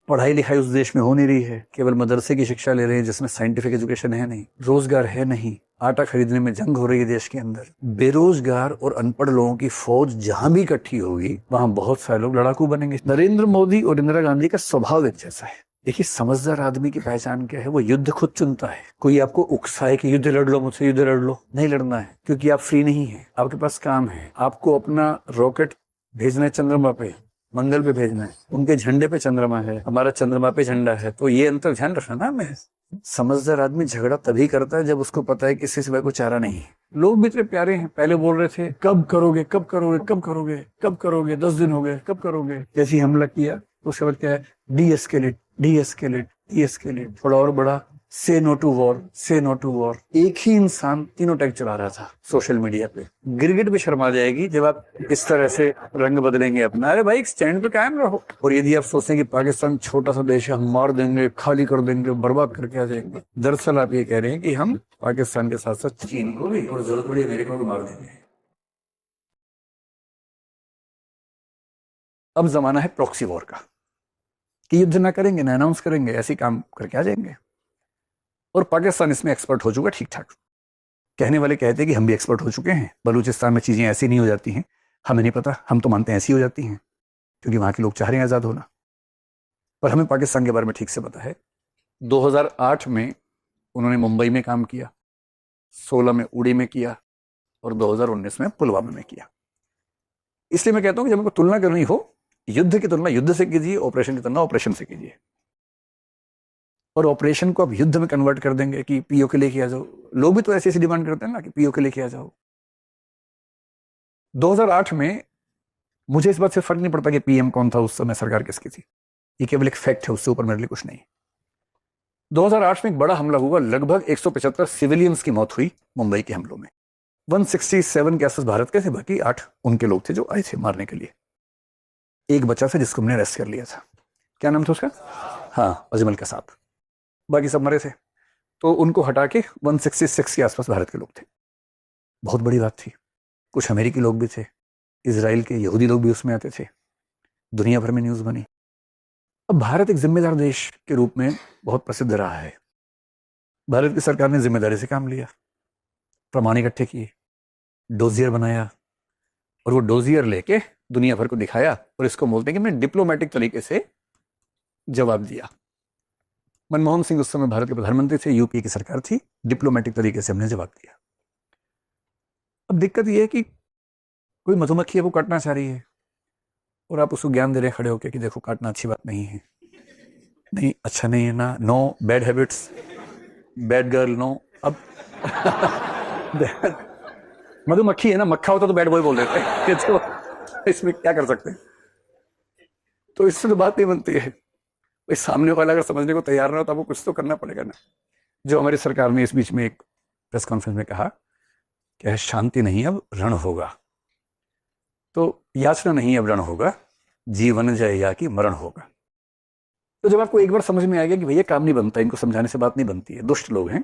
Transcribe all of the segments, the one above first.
पढ़ाई लिखाई उस देश में हो नहीं रही है, केवल मदरसे की शिक्षा ले रहे हैं जिसमें साइंटिफिक एजुकेशन है नहीं, रोजगार है नहीं, आटा खरीदने में जंग हो रही है देश के अंदर, बेरोजगार और अनपढ़ लोगों की फौज जहां भी इकट्ठी होगी वहां बहुत सारे लोग लड़ाकू बनेंगे। नरेंद्र मोदी और इंदिरा गांधी का स्वभाव एक जैसा है। देखिए, समझदार आदमी की पहचान क्या है? वो युद्ध खुद चुनता है। कोई आपको उकसाए कि युद्ध लड़ लो, मुझसे युद्ध लड़ लो, नहीं लड़ना है, क्योंकि आप फ्री नहीं है, आपके पास काम है। आपको अपना रॉकेट भेजना है चंद्रमा पे, मंगल पे भेजना है, उनके झंडे पे चंद्रमा है, हमारा चंद्रमा पे झंडा है। तो ये अंतर ध्यान रखना ना। मैं समझदार आदमी झगड़ा तभी करता है जब उसको पता है कि इससे सिवाय कोई चारा नहीं है। लोग भी इतने प्यारे हैं, पहले बोल रहे थे कब करोगे कब करोगे कब करोगे कब करोगे, 10 दिन हो गए, कब करोगे। जैसे ही हमला किया तो उसके बाद क्या है? D escalate, D escalate, D escalate, थोड़ा और बड़ा, से नो टू वॉर, से नो टू वॉर। एक ही इंसान तीनों टैग चला रहा था सोशल मीडिया पे। गिरगिट भी शर्मा जाएगी जब आप इस तरह से रंग बदलेंगे अपना। अरे भाई, स्टैंड पे कायम रहो। और यदि आप सोचते हैं कि पाकिस्तान छोटा सा देश है, हम मार देंगे, खाली कर देंगे, बर्बाद करके आ जाएंगे, दरअसल आप ये कह रहे हैं कि हम पाकिस्तान के साथ साथ चीन को भी और जरूरत पड़ी अमेरिका को मार देंगे। अब जमाना है प्रॉक्सी वॉर का, कि युद्ध ना करेंगे ना अनाउंस करेंगे, ऐसे काम करके आ जाएंगे। और पाकिस्तान इसमें एक्सपर्ट हो चुका ठीक ठाक। कहने वाले कहते हैं कि हम भी एक्सपर्ट हो चुके हैं, बलूचिस्तान में चीजें ऐसी नहीं हो जाती हैं। हमें नहीं पता, हम तो मानते हैं ऐसी हो जाती हैं क्योंकि वहां के लोग चाह रहे हैं आजाद होना। पर हमें पाकिस्तान के बारे में ठीक से पता है। 2008 में उन्होंने मुंबई में काम किया, 16 में उड़ी में किया और 2019 में पुलवामा में किया। इसलिए मैं कहता हूं कि जब आपको तुलना करनी हो, युद्ध की तुलना युद्ध से कीजिए, ऑपरेशन की तुलना ऑपरेशन से कीजिए। और ऑपरेशन को अब युद्ध में कन्वर्ट कर देंगे कि पीओ के लेके आ जाओ। लोग भी तो ऐसी ऐसी डिमांड करते हैं ना कि पीओ के लेके आ जाओ। 2008 में मुझे इस बात से फर्क नहीं पड़ता कि पीएम कौन था उस समय, सरकार किसकी थी। ये केवल एक फैक्ट है, उससे ऊपर मेरे लिए कुछ नहीं। 2008 में एक बड़ा हमला हुआ, लगभग 175 सिविलियंस की मौत हुई मुंबई के हमलों में। 167 के आसपास भारत के थे, बाकी 8 उनके लोग थे जो आए थे मारने के लिए। एक बच्चा था जिसको हमने अरेस्ट कर लिया था। क्या नाम था उसका? हाँ, अजमल का साहब। बाकी सब मरे थे। तो उनको हटा के 166 के आसपास भारत के लोग थे। बहुत बड़ी बात थी। कुछ अमेरिकी लोग भी थे, इजराइल के यहूदी लोग भी उसमें आते थे। दुनिया भर में न्यूज़ बनी। अब भारत एक जिम्मेदार देश के रूप में बहुत प्रसिद्ध रहा है। भारत की सरकार ने जिम्मेदारी से काम लिया, प्रमाण इकट्ठे किए, डोजियर बनाया और वो डोजियर लेके दुनिया भर को दिखाया और इसको बोलते हैं कि मैं डिप्लोमेटिक तरीके से जवाब दिया। मनमोहन सिंह उस समय भारत के प्रधानमंत्री थे, यूपी की सरकार थी, डिप्लोमेटिक तरीके से हमने जवाब दिया। अब दिक्कत यह है कि कोई मधुमक्खी है, वो काटना चाह रही है और आप उसको ज्ञान दे रहे खड़े होकर कि देखो काटना अच्छी बात नहीं है, नहीं अच्छा नहीं है ना, no bad habits, bad girl no. अब मधुमक्खी है ना, मक्खा होता तो बैड बॉय बोल देते तो इसमें क्या कर सकते हैं। तो इससे तो बात नहीं बनती है। इस सामने वाला अगर समझने को तैयार ना हो तो आपको कुछ तो करना पड़ेगा ना। जो हमारी सरकार ने इस बीच में एक प्रेस कॉन्फ्रेंस में कहा कि शांति नहीं अब रण होगा। तो याचना नहीं अब रण होगा, जीवन जय या कि मरण होगा। तो जब आपको एक बार समझ में आ गया कि भैया काम नहीं बनता, इनको समझाने से बात नहीं बनती है, दुष्ट लोग हैं,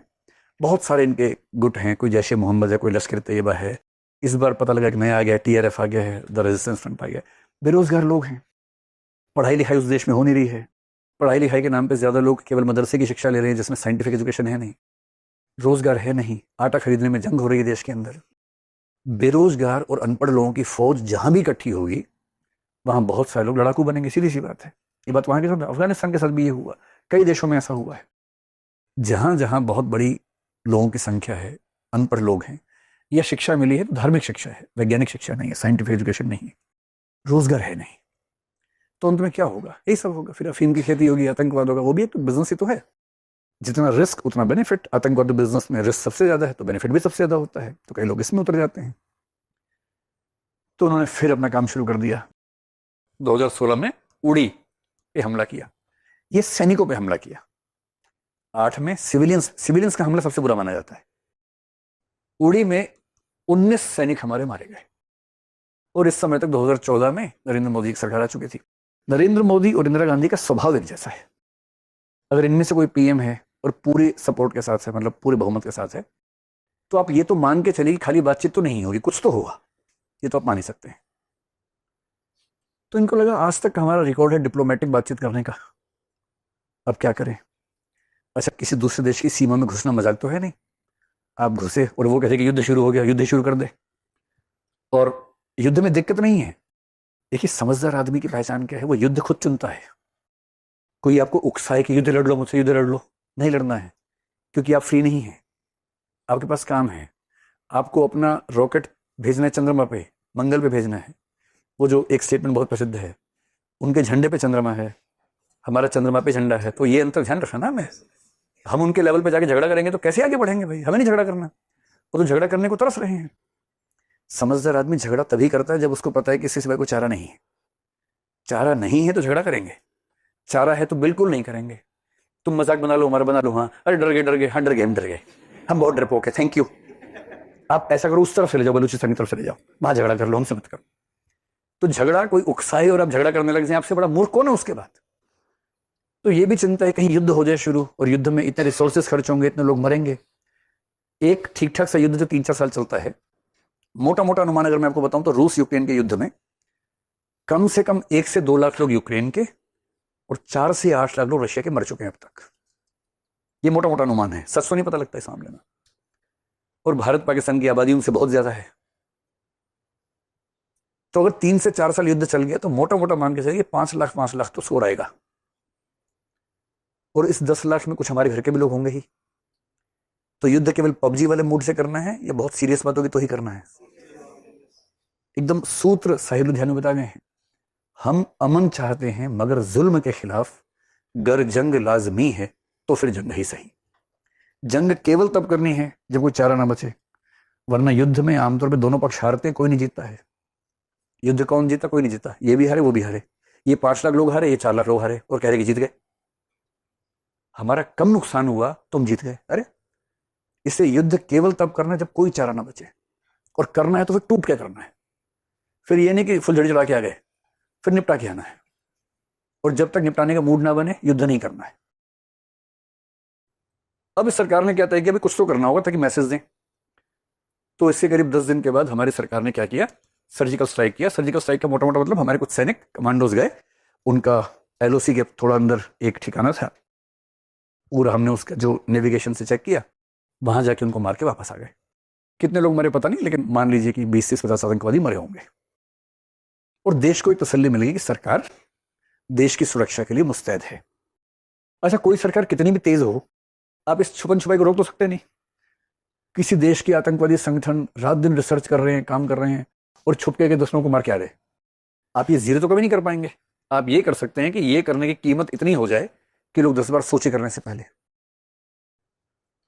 बहुत सारे इनके गुट हैं, कोई जैश ए मोहम्मद है, कोई लश्कर तैयबा है, इस बार पता लगा कि नया आ गया, टीआरएफ आ गया है, द रेजिस्टेंस फ्रंट आ गया। बेरोजगार लोग हैं, पढ़ाई लिखाई उस देश में हो नहीं रही है, पढ़ाई लिखाई के नाम पे ज्यादा लोग केवल मदरसे की शिक्षा ले रहे हैं जिसमें साइंटिफिक एजुकेशन है नहीं, रोजगार है नहीं, आटा खरीदने में जंग हो रही है देश के अंदर, बेरोजगार और अनपढ़ लोगों की फौज जहां भी इकट्ठी होगी वहां बहुत सारे लोग लड़ाकू बनेंगे। सीधी सी बात है। ये बात वहां के साथ, अफगानिस्तान के साथ भी ये हुआ, कई देशों में ऐसा हुआ है। जहां जहां बहुत बड़ी लोगों की संख्या है, अनपढ़ लोग हैं, या शिक्षा मिली है तो धार्मिक शिक्षा है, वैज्ञानिक शिक्षा नहीं है, साइंटिफिक एजुकेशन नहीं है, रोजगार है नहीं, तो अंत में क्या होगा? यही सब होगा। फिर अफीम की खेती होगी, आतंकवाद होगा, वो भी एक तो बिजनेस ही तो है। जितना रिस्क उतना बेनिफिट। आतंकवाद बिजनेस में रिस्क सबसे ज्यादा है तो बेनिफिट भी सबसे ज्यादा होता है, तो कई लोग इसमें उतर जाते हैं। तो उन्होंने फिर अपना काम शुरू कर दिया। 2016 में उड़ी पे हमला किया, ये सैनिकों पे हमला किया। 8 में सिविलियंस का हमला सबसे बुरा माना जाता है। उड़ी में 19 सैनिक हमारे मारे गए। और इस समय तक 2014 में नरेंद्र मोदी की सरकार आ चुकी थी। नरेंद्र मोदी और इंदिरा गांधी का स्वभाव एक जैसा है। अगर इनमें से कोई पीएम है और पूरी सपोर्ट के साथ है, मतलब पूरे बहुमत के साथ है, तो आप ये तो मान के चलिए खाली बातचीत तो नहीं होगी, कुछ तो होगा, ये तो आप मान ही सकते हैं। तो इनको लगा आज तक हमारा रिकॉर्ड है डिप्लोमेटिक बातचीत करने का, अब क्या करें? अच्छा, किसी दूसरे देश की सीमा में घुसना मजाक तो है नहीं। आप घुसे और वो कहते कि युद्ध शुरू हो गया, युद्ध शुरू कर दे। और युद्ध में दिक्कत नहीं है। देखिए, समझदार आदमी की पहचान क्या है? वो युद्ध खुद चुनता है। कोई आपको उकसाए कि युद्ध लड़ लो, मुझसे युद्ध लड़ लो, नहीं लड़ना है, क्योंकि आप फ्री नहीं है, आपके पास काम है। आपको अपना रॉकेट भेजना है चंद्रमा पे, मंगल पे भेजना है। वो जो एक स्टेटमेंट बहुत प्रसिद्ध है, उनके झंडे पे चंद्रमा है, हमारा चंद्रमा पे झंडा है। तो ये अंतर ध्यान रखना ना। मैं हम उनके लेवल पे जाके झगड़ा करेंगे तो कैसे आगे बढ़ेंगे भाई? हमें नहीं झगड़ा करना। वो तो झगड़ा करने को तरस रहे हैं। समझदार आदमी झगड़ा तभी करता है जब उसको पता है कि इससे सिवाय कोई चारा नहीं है। चारा नहीं है तो झगड़ा करेंगे, चारा है तो बिल्कुल नहीं करेंगे। तुम मजाक बना लो, हमारा बना लो, हाँ अरे डर गए, हाँ डर गए, हम डर गए, हम बहुत डरपोक है, थैंक यू। आप ऐसा करो, उस तरफ चले जाओ, बलूचिस्तान की तरफ चले जाओ, वहां झगड़ा कर लो, हमसे मत करो। तो झगड़ा कोई उकसाए और आप झगड़ा करने लग जाए, आपसे बड़ा मूर्ख कौन है उसके बाद? तो ये भी चिंता है कहीं युद्ध हो जाए शुरू, और युद्ध में इतने रिसोर्सेज खर्च होंगे, इतने लोग मरेंगे। एक ठीक ठाक सा युद्ध जो 3-4 साल चलता है, मोटा मोटा अनुमान अगर मैं आपको बताऊं तो रूस यूक्रेन के युद्ध में कम से कम 1 से 2 लाख लोग यूक्रेन के और 4 से 8 लाख लोग रशिया के मर चुके हैं अब तक। ये मोटा मोटा अनुमान है, सच तो नहीं पता लगता इस मामले में। और भारत पाकिस्तान की आबादी उनसे बहुत ज्यादा है। तो अगर 3 से 4 साल युद्ध चल गया तो मोटा मोटा मान के चलिए 5 लाख तो सो रहेगा। और इस 10 लाख में कुछ हमारे घर के भी लोग होंगे ही। तो युद्ध केवल पबजी वाले मूड से करना है या बहुत सीरियस बात होगी तो ही करना है? एकदम सूत्र साहिब लुधियाना बता गए हैं। हम अमन चाहते हैं मगर जुल्म के खिलाफ गर जंग लाजमी है तो फिर जंग ही सही। जंग केवल तब करनी है जब कोई चारा ना बचे, वरना युद्ध में आमतौर पे दोनों पक्ष हारते हैं, कोई नहीं जीतता है। युद्ध कौन जीता? कोई नहीं जीता। ये भी हारे, वो भी हारे। ये 5 लाख लोग हारे, ये 4 लाख लोग हारे, और कह रहे कि जीत गए। हमारा कम नुकसान हुआ, तुम जीत गए। अरे इसे युद्ध केवल तब करना है जब कोई चारा ना बचे, और करना है तो फिर टूट के करना है। फिर ये नहीं कि फुलझड़ी चढ़ा के आ गए, फिर निपटा के आना है। और जब तक निपटाने का मूड ना बने, युद्ध नहीं करना है। अब इस सरकार ने क्या तय किया, अभी कुछ तो करना होगा ताकि मैसेज दें। तो इससे करीब 10 दिन के बाद हमारी सरकार ने क्या किया, सर्जिकल स्ट्राइक किया। सर्जिकल स्ट्राइक का मोटा मोटा मतलब हमारे कुछ सैनिक कमांडोज गए, उनका एलओसी के थोड़ा अंदर एक ठिकाना था, और हमने उसका जो नेविगेशन से चेक किया, वहां जाके उनको मार के वापस आ गए। कितने लोग मरे पता नहीं, लेकिन मान लीजिए कि 20 से 50 आतंकवादी मरे होंगे। और देश को एक तसल्ली मिलेगी कि सरकार देश की सुरक्षा के लिए मुस्तैद है। अच्छा, कोई सरकार कितनी भी तेज हो, आप इस छुपन छुपाई को रोक तो सकते नहीं। किसी देश के आतंकवादी संगठन रात दिन रिसर्च कर रहे हैं, काम कर रहे हैं, और छुपके के दुश्मनों को मार के आ रहे। आप ये जीरो तो कभी नहीं कर पाएंगे। आप ये कर सकते हैं कि ये करने की कीमत इतनी हो जाए कि लोग 10 बार सोचे करने से पहले।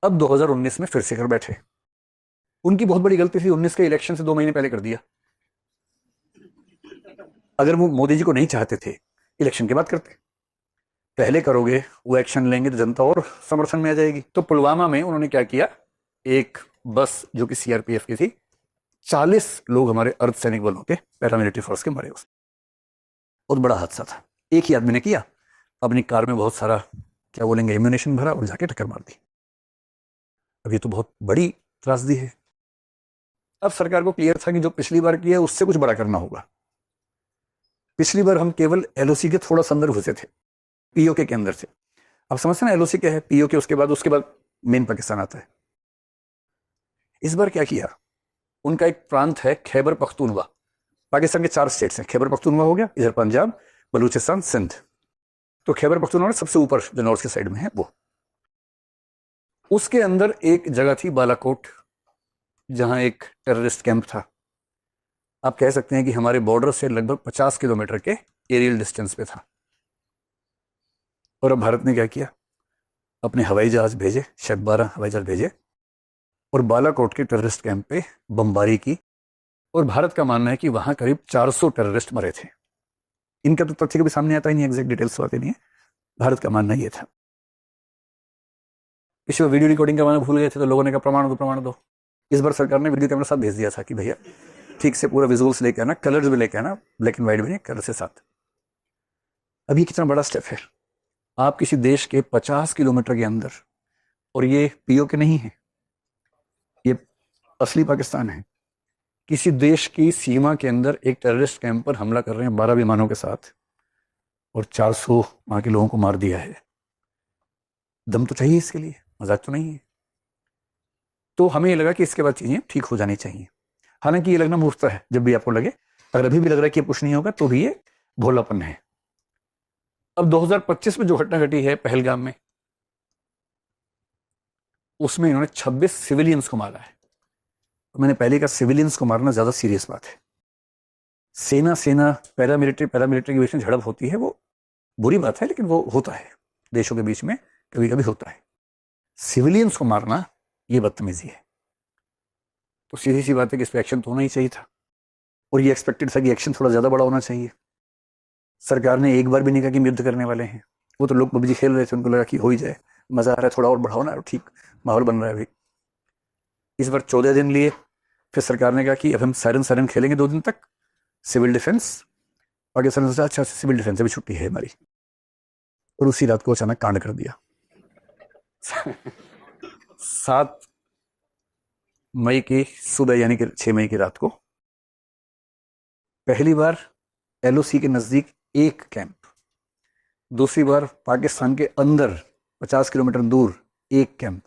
अब 2019 में फिर से कर बैठे। उनकी बहुत बड़ी गलती थी, 19 के इलेक्शन से 2 महीने पहले कर दिया। अगर वो मोदी जी को नहीं चाहते थे, इलेक्शन के बाद करते। पहले करोगे, वो एक्शन लेंगे तो जनता और समर्थन में आ जाएगी। तो पुलवामा में उन्होंने क्या किया, एक बस जो कि सीआरपीएफ की थी, 40 लोग हमारे अर्धसैनिक बलों के, पैरामिलिट्री फोर्स के मरे। उसमें बहुत बड़ा हादसा था। एक ही आदमी ने किया, अपनी कार में बहुत सारा क्या बोलेंगे एम्यूनेशन भरा और जाके टक्कर मार दी। अब ये तो बहुत बड़ी त्रासदी है। अब सरकार को क्लियर था कि जो पिछली बार किया उससे कुछ बड़ा करना होगा। पिछली बार हम केवल एलओसी के थोड़ा सा अंदर घुसे थे, पीओके के अंदर थे। अब समझते ना एलओसी क्या है, पीओके उसके बाद मेन पाकिस्तान आता है। इस बार क्या किया, उनका एक प्रांत है खैबर पख्तूनवा। पाकिस्तान के 4 स्टेट्स हैं, खैबर पख्तूनवा हो गया, इधर पंजाब, बलूचिस्तान, सिंध। तो खैबर पख्तूनवा सबसे ऊपर जो नॉर्थ के साइड में है वो। उसके अंदर एक जगह थी बालाकोट, जहां एक टेररिस्ट कैंप था। आप कह सकते हैं कि हमारे बॉर्डर से लगभग 50 किलोमीटर के एरियल डिस्टेंस पे था। और अब भारत ने क्या किया, अपने हवाई जहाज भेजे, शायद 12 हवाई जहाज भेजे, और बालाकोट के टेररिस्ट कैंप पे बमबारी की। और भारत का मानना है कि वहां करीब 400 टेररिस्ट मरे थे। इनका तो तथ्य कभी सामने आता ही नहीं, एग्जैक्ट डिटेल्स आते नहीं है। भारत का मानना ये था। पिछले वीडियो रिकॉर्डिंग करवाना भूल गए थे तो लोगों ने कहा प्रमाण दो। इस बार सरकार ने वीडियो कैमरा साथ भेज दिया था कि भैया ठीक से पूरा विजुअल्स लेके आना, कलर्स भी लेके आना, ब्लैक एंड व्हाइट भी नहीं, कलर से साथ। अब ये कितना बड़ा स्टेप है। आप किसी देश के 50 किलोमीटर के अंदर, और ये पीओके नहीं है, ये असली पाकिस्तान है, किसी देश की सीमा के अंदर एक टेररिस्ट कैंप पर हमला कर रहे हैं 12 विमानों के साथ, और 400 वहां के लोगों को मार दिया है। दम तो चाहिए इसके लिए, मजाक तो नहीं है। तो हमें ये लगा कि इसके बाद चीजें ठीक हो जानी चाहिए। हालांकि ये लगना मुफ्त है, जब भी आपको लगे, अगर अभी भी लग रहा है कि कुछ नहीं होगा तो भी ये भोलापन है। अब 2025 में जो घटना घटी है पहलगाम में, उसमें इन्होंने 26 सिविलियंस को मारा है। तो मैंने पहले कहा सिविलियंस को मारना ज्यादा सीरियस बात है। सेना पैरामिलिट्री के बीच में झड़प होती है, वो बुरी बात है, लेकिन वो होता है देशों के बीच में, कभी कभी होता है। सिविलियंस को मारना ये बदतमीजी है। तो सीधी सी बात है कि इस पर एक्शन तो होना ही चाहिए था, और ये एक्सपेक्टेड था कि एक्शन थोड़ा ज्यादा बड़ा होना चाहिए। सरकार ने एक बार भी नहीं कहा कि हम युद्ध करने वाले हैं। वो तो लोग पबजी खेल रहे थे, उनको लगा कि हो ही जाए, मजा आ रहा है, थोड़ा और बढ़ाओ ना, ठीक माहौल बन रहा है अभी। इस बार 14 दिन लिए, फिर सरकार ने कहा कि अब हम सायरन खेलेंगे 2 दिन तक, सिविल डिफेंस। पाकिस्तान ने सोचा अच्छा सिविल डिफेंस अभी छुट्टी है हमारी, और उसी रात को अचानक कांड कर दिया। 7 मई की सुबह, यानी कि 6 मई की रात को, पहली बार एलओसी के नजदीक एक कैंप, दूसरी बार पाकिस्तान के अंदर 50 किलोमीटर दूर एक कैंप,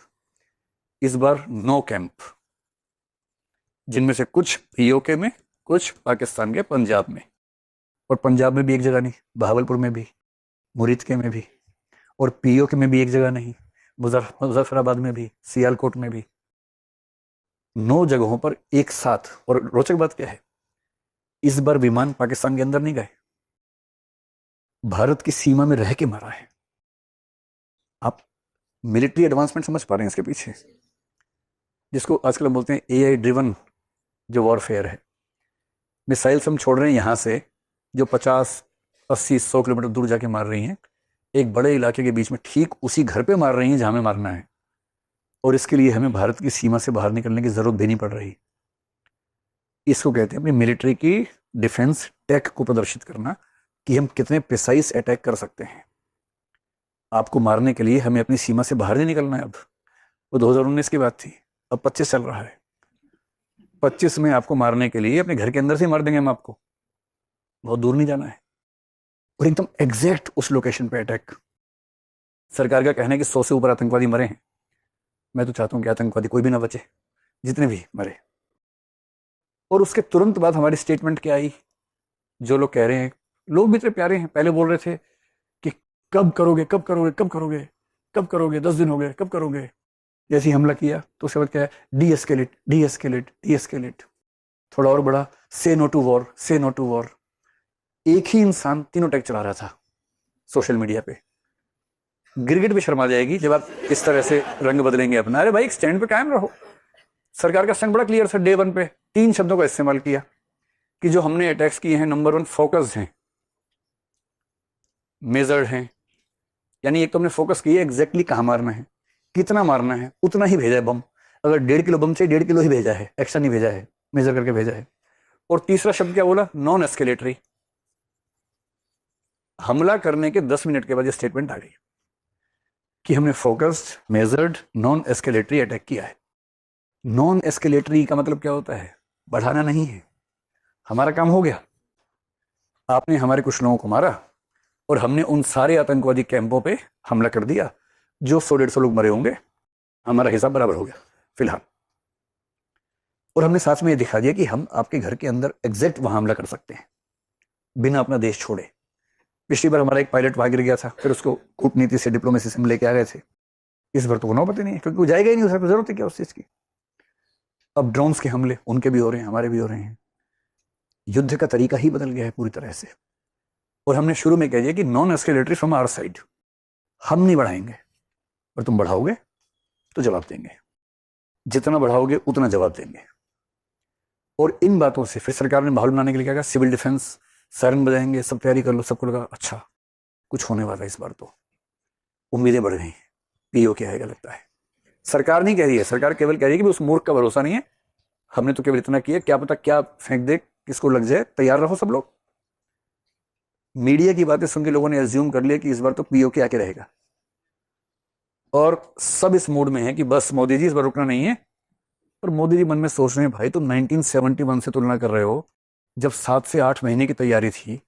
इस बार 9 कैंप, जिनमें से कुछ पीओके में, कुछ पाकिस्तान के पंजाब में। और पंजाब में भी एक जगह नहीं, बहावलपुर में भी, मुरीदके में भी, और पीओके में भी एक जगह नहीं, मुजफ्फराबाद में भी, सियालकोट में भी। 9 जगहों पर एक साथ। और रोचक बात क्या है, इस बार विमान पाकिस्तान के अंदर नहीं गए, भारत की सीमा में रह के मारा है। आप मिलिट्री एडवांसमेंट समझ पा रहे हैं इसके पीछे, जिसको आजकल हम बोलते हैं एआई ड्रिवन जो वॉरफेयर है। मिसाइल्स हम छोड़ रहे हैं यहां से, जो 50, 80, 100 किलोमीटर दूर जाके मार रही हैं, एक बड़े इलाके के बीच में ठीक उसी घर पे मार रही हैं जहां हमें मारना है। और इसके लिए हमें भारत की सीमा से बाहर निकलने की जरूरत भी नहीं पड़ रही। इसको कहते हैं अपनी मिलिट्री की डिफेंस टेक को प्रदर्शित करना, कि हम कितने प्रिसाइज अटैक कर सकते हैं। आपको मारने के लिए हमें अपनी सीमा से बाहर नहीं निकलना है। अब वो 2019 की बात थी, अब 25 चल रहा है। 25 में आपको मारने के लिए अपने घर के अंदर से मार देंगे हम आपको, बहुत दूर नहीं जाना है। और एकदम एग्जैक्ट उस लोकेशन पे अटैक। सरकार का कहना है कि 100 से ऊपर आतंकवादी मरे हैं। मैं तो चाहता हूं कि आतंकवादी कोई भी ना बचे, जितने भी मरे। और उसके तुरंत बाद हमारी स्टेटमेंट क्या आई, जो लोग कह रहे हैं, लोग भी इतने प्यारे हैं, पहले बोल रहे थे कि कब करोगे कब करोगे कब करोगे कब करोगे, 10 दिन हो गए, कब करोगे। जैसे ही हमला किया तो उसके बाद क्या है, D escalate D escalate D escalate, थोड़ा और बड़ा, से नो टू वॉर से नो टू वॉर। एक ही इंसान तीनों टैग चला रहा था सोशल मीडिया पे। गिरगिट भी शर्मा जाएगी जब आप इस तरह से रंग बदलेंगे अपना। अरे भाई एक स्टैंड पे कायम रहो। सरकार का स्टैंड बड़ा क्लियर था डे 1 पे, 3 शब्दों का इस्तेमाल किया कि जो हमने अटैक्स किए हैं, नंबर 1 फोकस्ड हैं, मेजर्ड हैं। यानी एक तो हमने फोकस किया एग्जैक्टली कहां मारना है, कितना मारना है, उतना ही भेजा है बम। अगर 1.5 किलो बम चाहिए 1.5 किलो ही भेजा है, एक्स्ट्रा नहीं भेजा है, मेजर करके भेजा है। और तीसरा शब्द क्या बोला, नॉन एस्केलेटरी। हमला करने के 10 मिनट के बाद ये स्टेटमेंट आ गई कि हमने focused, measured, non escalatory attack किया है। नॉन एस्केलेटरी का मतलब क्या होता है, बढ़ाना नहीं है। हमारा काम हो गया, आपने हमारे कुछ लोगों को मारा और हमने उन सारे आतंकवादी कैंपों पे हमला कर दिया, जो 100-150 लोग मरे होंगे, हमारा हिसाब बराबर हो गया फिलहाल। और हमने साथ में ये दिखा दिया कि हम आपके घर के अंदर एग्जैक्ट वहां हमला कर सकते हैं बिना अपना देश छोड़े। पिछली बार हमारा एक पायलट वहां गिर गया था, फिर उसको कूटनीति से, डिप्लोमेसी से हम लेके आ गए थे। इस बार तो वो नौबत ही नहीं है, क्योंकि वो जाएगा ही नहीं, उसकी जरूरत है क्या उस चीज की। अब ड्रोन्स के हमले उनके भी हो रहे हैं, हमारे भी हो रहे हैं। युद्ध का तरीका ही बदल गया है पूरी तरह से। और हमने शुरू में कह दिया कि non escalatory from our side, हम नहीं बढ़ाएंगे, और तुम बढ़ाओगे तो जवाब देंगे, जितना बढ़ाओगे उतना जवाब देंगे। और इन बातों से फिर सरकार ने माहौल बनाने के लिए क्या कहा, सिविल डिफेंस, सायरन बजाएंगे, सब तैयारी कर लो। सबको लगा अच्छा कुछ होने वाला है इस बार, तो उम्मीदें बढ़ गई। पीओ क्या है लगता है, सरकार नहीं कह रही है, सरकार केवल कह रही है कि उस मूर्ख का भरोसा नहीं है, हमने तो केवल इतना किया, क्या पता क्या फेंक दे, किसको लग जाए, तैयार रहो सब लोग। मीडिया की बातें सुन के लोगों ने एज्यूम कर लिया कि इस बार तो पीओ के आके रहेगा, और सब इस मूड में है कि बस मोदी जी इस बार रुकना नहीं है। और मोदी जी मन में सोच रहे हैं, भाई तुम 1971 से तुलना कर रहे हो, जब 7 से 8 महीने की तैयारी थी,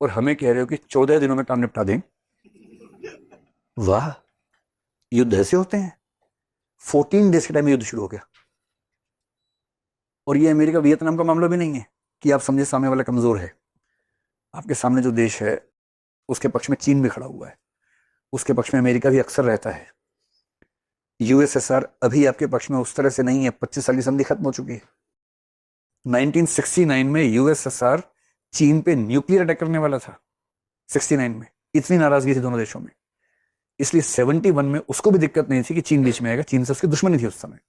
और हमें कह रहे हो कि 14 दिनों में काम निपटा दें। वाह, युद्ध ऐसे होते हैं। 14 डेज के टाइम में युद्ध शुरू हो गया। और ये अमेरिका वियतनाम का मामला भी नहीं है कि आप समझे सामने वाला कमजोर है। आपके सामने जो देश है उसके पक्ष में चीन भी खड़ा हुआ है, उसके पक्ष में अमेरिका भी अक्सर रहता है। यूएसएसआर अभी आपके पक्ष में उस तरह से नहीं है। 25 साल की संधि खत्म हो चुकी है। 1969 में यूएसएसआर चीन पे न्यूक्लियर अटैक करने वाला था। 69 में इतनी नाराजगी थी दोनों देशों में, इसलिए 71 में उसको भी दिक्कत नहीं थी कि चीन बीच में आएगा। चीन से उसकी दुश्मनी थी उस समय।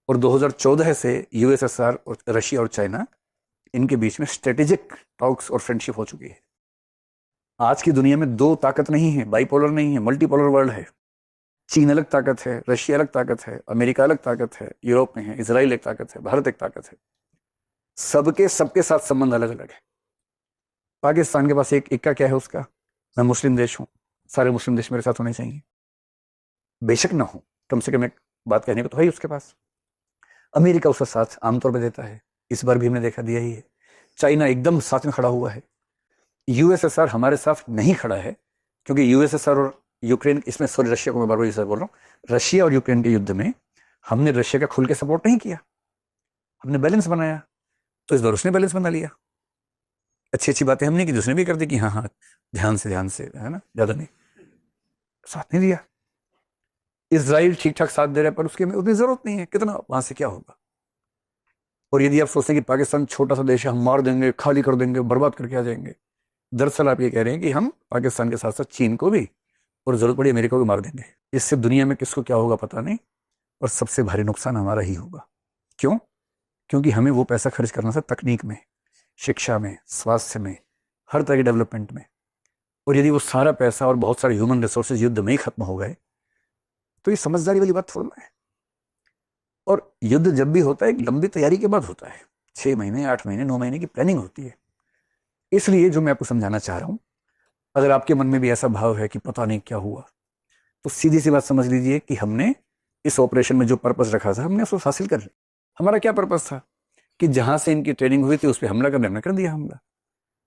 और 2014 से यूएसएसआर और रशिया और चाइना, इनके बीच में स्ट्रेटेजिक टॉक्स और फ्रेंडशिप हो चुकी है। आज की दुनिया में दो ताकत नहीं है, बाइपोलर नहीं है, मल्टीपोलर वर्ल्ड है। चीन अलग ताकत है, रशिया अलग ताकत है, अमेरिका अलग ताकत है, यूरोप में है, इजराइल एक ताकत है, भारत एक ताकत है। सबके सबके साथ संबंध अलग अलग है। पाकिस्तान के पास एक इक्का क्या है उसका, मैं मुस्लिम देश हूं, सारे मुस्लिम देश मेरे साथ होने चाहिए। बेशक ना हो, कम से कम एक बात कहने को तो है ही उसके पास। अमेरिका उसका साथ आमतौर पर देता है, इस बार भी हमने देखा दिया ही है। चाइना एकदम साथ में खड़ा हुआ है। यूएसएसआर हमारे साथ नहीं खड़ा है, क्योंकि यूएसएसआर और यूक्रेन, इसमें सॉरी रशिया को मैं बार बार बोल रहा हूँ, रशिया और यूक्रेन के युद्ध में हमने रशिया का खुल के सपोर्ट नहीं किया, हमने बैलेंस बनाया। तो इस बार उसने बैलेंस बना लिया। अच्छी अच्छी बातें हमने की, दूसरे भी कर दी कि हाँ हाँ ध्यान से, है ना, ज्यादा नहीं, साथ नहीं दिया। इजराइल ठीक ठाक साथ दे रहा है, पर उसकी उतनी जरूरत नहीं है, कितना वहां से क्या होगा। और यदि आप सोचते हैं कि पाकिस्तान छोटा सा देश है, हम मार देंगे, खाली कर देंगे, बर्बाद करके आ जाएंगे, दरअसल आप ये कह रहे हैं कि हम पाकिस्तान के साथ साथ चीन को भी और जरूरत पड़ी अमेरिका को भी मार देंगे। इससे दुनिया में किसको क्या होगा पता नहीं, और सबसे भारी नुकसान हमारा ही होगा। क्यों? क्योंकि हमें वो पैसा खर्च करना था तकनीक में, शिक्षा में, स्वास्थ्य में, हर तरह के डेवलपमेंट में। और यदि वो सारा पैसा और बहुत सारे ह्यूमन रिसोर्सेज युद्ध में ही खत्म हो गए, तो ये समझदारी वाली बात थोड़ा है। और युद्ध जब भी होता है एक लंबी तैयारी के बाद होता है। 6 महीने, 8 महीने, 9 महीने की प्लानिंग होती है। इसलिए जो मैं आपको समझाना चाह रहा हूं, अगर आपके मन में भी ऐसा भाव है कि पता नहीं क्या हुआ, तो सीधी सी बात समझ लीजिए कि हमने इस ऑपरेशन में जो पर्पस रखा था, हमने उसको हासिल कर लिया। हमारा क्या पर्पस था कि जहां से इनकी ट्रेनिंग हुई थी उस पर हमला करने, हमने कर दिया हमला।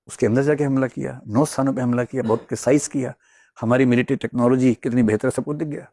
उसके अंदर जाके हमला किया, 9 स्थानों पर हमला किया, बहुत प्रिसाइज किया। हमारी मिलिट्री टेक्नोलॉजी कितनी बेहतर, सब कुछ दिख गया।